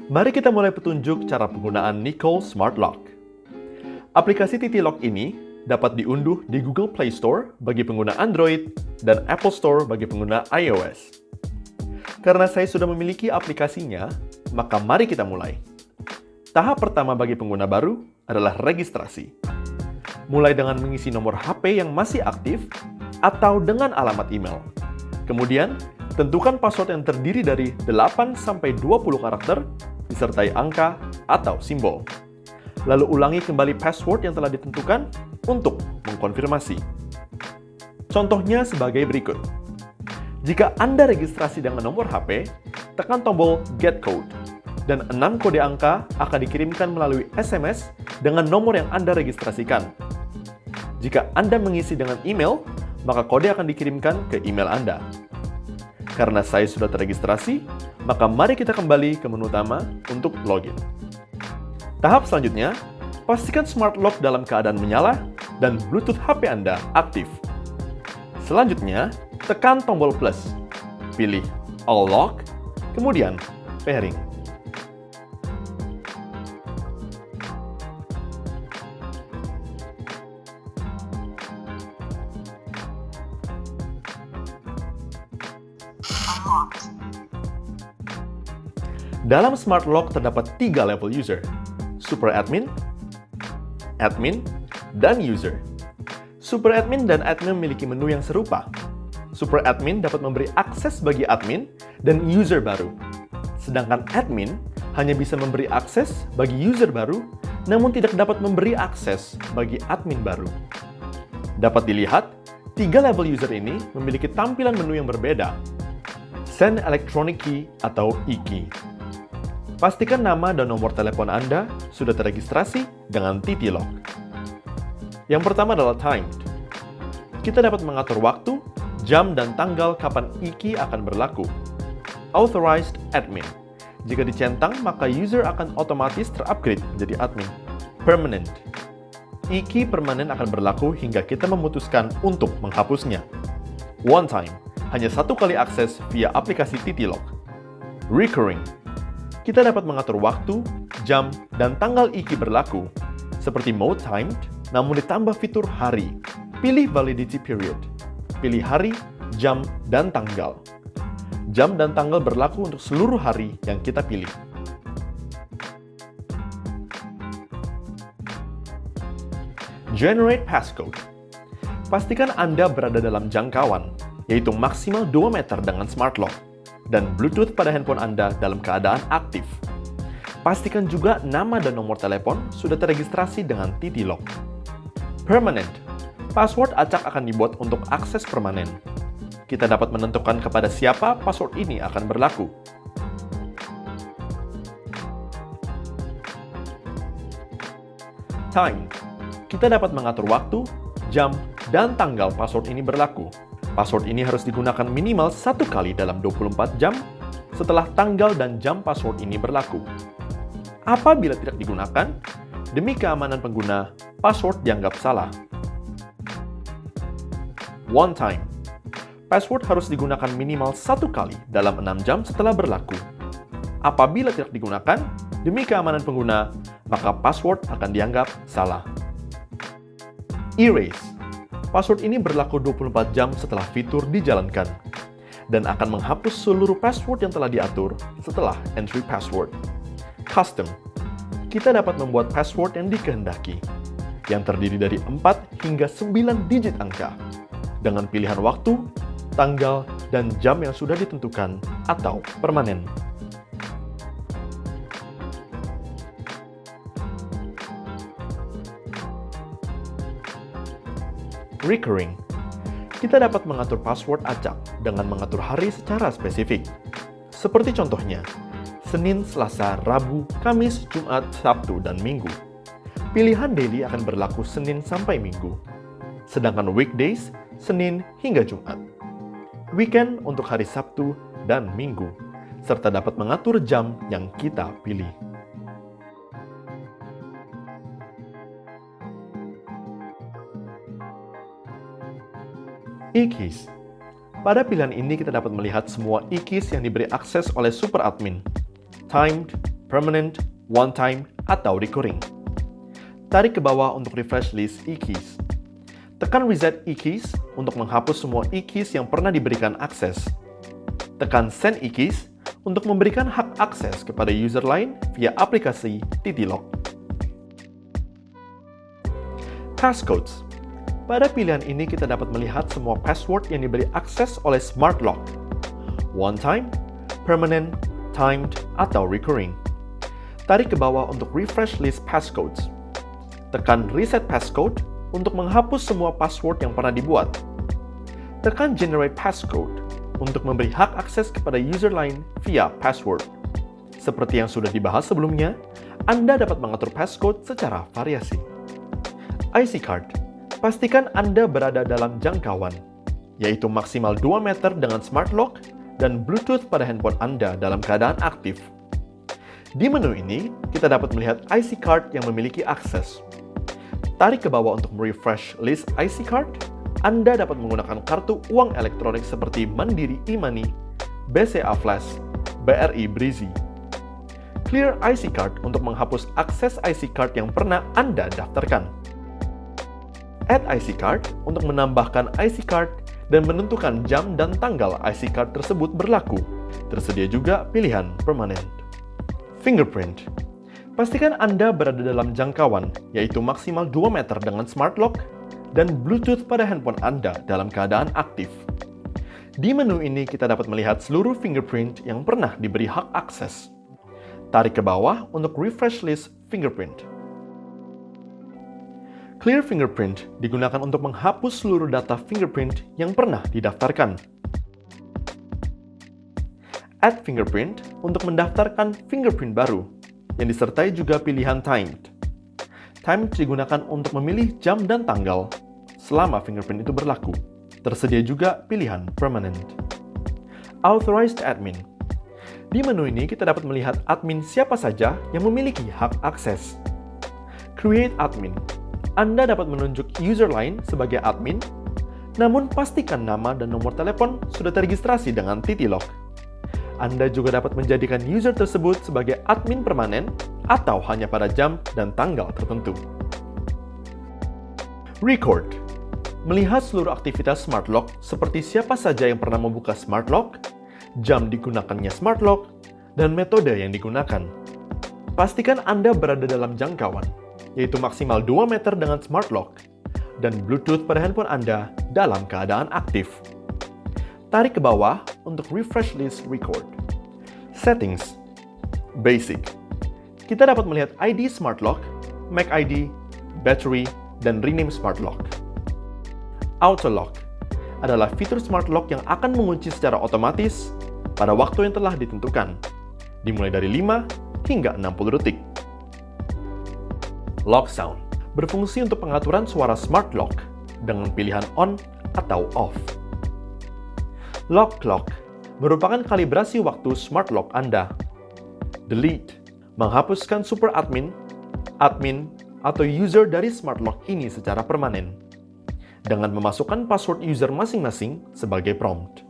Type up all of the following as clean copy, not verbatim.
Mari kita mulai petunjuk cara penggunaan Nicole Smart Lock. Aplikasi Titilock ini dapat diunduh di Google Play Store bagi pengguna Android dan Apple Store bagi pengguna iOS. Karena saya sudah memiliki aplikasinya, maka mari kita mulai. Tahap pertama bagi pengguna baru adalah registrasi. Mulai dengan mengisi nomor HP yang masih aktif atau dengan alamat email. Kemudian, tentukan password yang terdiri dari 8-20 karakter disertai angka atau simbol. Lalu ulangi kembali password yang telah ditentukan untuk mengkonfirmasi. Contohnya sebagai berikut. Jika Anda registrasi dengan nomor HP, tekan tombol Get Code, dan 6 kode angka akan dikirimkan melalui SMS dengan nomor yang Anda registrasikan. Jika Anda mengisi dengan email, maka kode akan dikirimkan ke email Anda. Karena saya sudah terregistrasi, maka mari kita kembali ke menu utama untuk login. Tahap selanjutnya, pastikan Smart Lock dalam keadaan menyala dan Bluetooth HP Anda aktif. Selanjutnya, tekan tombol plus, pilih All Lock, kemudian Pairing. Dalam Smart Lock terdapat 3 level user, Super Admin, Admin, dan User. Super Admin dan Admin memiliki menu yang serupa. Super Admin dapat memberi akses bagi admin dan user baru. Sedangkan Admin hanya bisa memberi akses bagi user baru, namun tidak dapat memberi akses bagi admin baru. Dapat dilihat, 3 level user ini memiliki tampilan menu yang berbeda. Send Electronic Key atau e-key. Pastikan nama dan nomor telepon Anda sudah terregistrasi dengan Titilock. Yang pertama adalah timed. Kita dapat mengatur waktu, jam, dan tanggal kapan e-key akan berlaku. Authorized Admin. Jika dicentang, maka user akan otomatis terupgrade menjadi admin. Permanent. E-key permanen akan berlaku hingga kita memutuskan untuk menghapusnya. One time. Hanya satu kali akses via aplikasi Titilock. Recurring. Kita dapat mengatur waktu, jam, dan tanggal e-key berlaku, seperti mode timed, namun ditambah fitur hari. Pilih validity period. Pilih hari, jam, dan tanggal. Jam dan tanggal berlaku untuk seluruh hari yang kita pilih. Generate passcode. Pastikan Anda berada dalam jangkauan, yaitu maksimal 2 meter dengan Smart Lock, dan Bluetooth pada handphone Anda dalam keadaan aktif. Pastikan juga nama dan nomor telepon sudah terregistrasi dengan Titilock. Permanent. Password acak akan dibuat untuk akses permanen. Kita dapat menentukan kepada siapa password ini akan berlaku. Time. Kita dapat mengatur waktu, jam, dan tanggal password ini berlaku. Password ini harus digunakan minimal 1 kali dalam 24 jam setelah tanggal dan jam password ini berlaku. Apabila tidak digunakan, demi keamanan pengguna, password dianggap salah. One time. Password harus digunakan minimal 1 kali dalam 6 jam setelah berlaku. Apabila tidak digunakan, demi keamanan pengguna, maka password akan dianggap salah. Erase. Password ini berlaku 24 jam setelah fitur dijalankan dan akan menghapus seluruh password yang telah diatur setelah entry password. Custom. Kita dapat membuat password yang dikehendaki, yang terdiri dari 4 hingga 9 digit angka, dengan pilihan waktu, tanggal, dan jam yang sudah ditentukan atau permanen. Recurring. Kita dapat mengatur password acak dengan mengatur hari secara spesifik. Seperti contohnya, Senin, Selasa, Rabu, Kamis, Jumat, Sabtu, dan Minggu. Pilihan daily akan berlaku Senin sampai Minggu. Sedangkan weekdays, Senin hingga Jumat. Weekend untuk hari Sabtu dan Minggu, serta dapat mengatur jam yang kita pilih. E-keys. Pada pilihan ini kita dapat melihat semua e-keys yang diberi akses oleh super admin. Timed, permanent, one time, atau recurring. Tarik ke bawah untuk refresh list e-keys. Tekan reset e-keys untuk menghapus semua e-keys yang pernah diberikan akses. Tekan send e-keys untuk memberikan hak akses kepada user lain via aplikasi Titilock. Passcodes. Pada pilihan ini kita dapat melihat semua password yang diberi akses oleh Smart Lock. One time, permanent, timed, atau recurring. Tarik ke bawah untuk refresh list passcodes. Tekan reset passcode untuk menghapus semua password yang pernah dibuat. Tekan generate passcode untuk memberi hak akses kepada user lain via password. Seperti yang sudah dibahas sebelumnya, Anda dapat mengatur passcode secara variasi. IC card. Pastikan Anda berada dalam jangkauan, yaitu maksimal 2 meter dengan Smart Lock dan Bluetooth pada handphone Anda dalam keadaan aktif. Di menu ini, kita dapat melihat IC card yang memiliki akses. Tarik ke bawah untuk merefresh list IC card. Anda dapat menggunakan kartu uang elektronik seperti Mandiri e-money, BCA Flash, BRI Breezy. Clear IC card untuk menghapus akses IC card yang pernah Anda daftarkan. Add IC card untuk menambahkan IC card dan menentukan jam dan tanggal IC card tersebut berlaku. Tersedia juga pilihan permanent. Fingerprint. Pastikan Anda berada dalam jangkauan, yaitu maksimal 2 meter dengan Smart Lock dan Bluetooth pada handphone Anda dalam keadaan aktif. Di menu ini kita dapat melihat seluruh fingerprint yang pernah diberi hak akses. Tarik ke bawah untuk refresh list fingerprint. Clear Fingerprint digunakan untuk menghapus seluruh data fingerprint yang pernah didaftarkan. Add Fingerprint untuk mendaftarkan fingerprint baru, yang disertai juga pilihan Timed. Timed digunakan untuk memilih jam dan tanggal selama fingerprint itu berlaku. Tersedia juga pilihan Permanent. Authorized Admin. Di menu ini kita dapat melihat admin siapa saja yang memiliki hak akses. Create Admin. Anda dapat menunjuk user lain sebagai admin, namun pastikan nama dan nomor telepon sudah terregistrasi dengan Titilock. Anda juga dapat menjadikan user tersebut sebagai admin permanen atau hanya pada jam dan tanggal tertentu. Record. Melihat seluruh aktivitas Smart Lock seperti siapa saja yang pernah membuka Smart Lock, jam digunakannya Smart Lock, dan metode yang digunakan. Pastikan Anda berada dalam jangkauan, yaitu maksimal 2 meter dengan Smart Lock, dan Bluetooth pada handphone Anda dalam keadaan aktif. Tarik ke bawah untuk refresh list record. Settings. Basic. Kita dapat melihat ID Smart Lock, Mac ID, battery, dan rename Smart Lock. Auto Lock adalah fitur Smart Lock yang akan mengunci secara otomatis pada waktu yang telah ditentukan, dimulai dari 5 hingga 60 detik. Lock Sound berfungsi untuk pengaturan suara Smart Lock dengan pilihan on atau off. Lock Clock merupakan kalibrasi waktu Smart Lock Anda. Delete menghapuskan super admin, atau user dari Smart Lock ini secara permanen dengan memasukkan password user masing-masing sebagai prompt.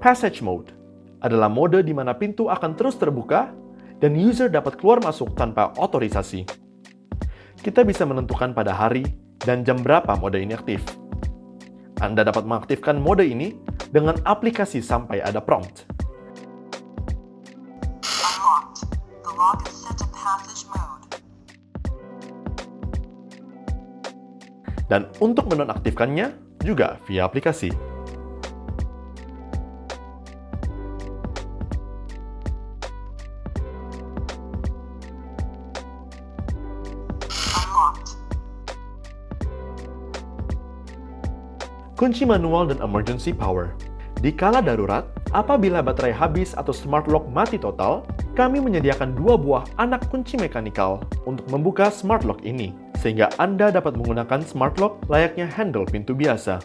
Passage Mode adalah mode di mana pintu akan terus terbuka dan user dapat keluar masuk tanpa otorisasi. Kita bisa menentukan pada hari dan jam berapa mode ini aktif. Anda dapat mengaktifkan mode ini dengan aplikasi sampai ada prompt. Unlocked. The lock is set to passage mode. Dan untuk menonaktifkannya juga via aplikasi. Kunci manual dan emergency power. Di kala darurat, apabila baterai habis atau Smart Lock mati total, kami menyediakan 2 buah anak kunci mekanikal untuk membuka Smart Lock ini, sehingga Anda dapat menggunakan Smart Lock layaknya handle pintu biasa.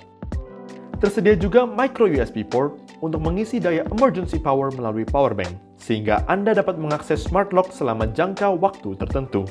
Tersedia juga micro USB port untuk mengisi daya emergency power melalui power bank, sehingga Anda dapat mengakses Smart Lock selama jangka waktu tertentu.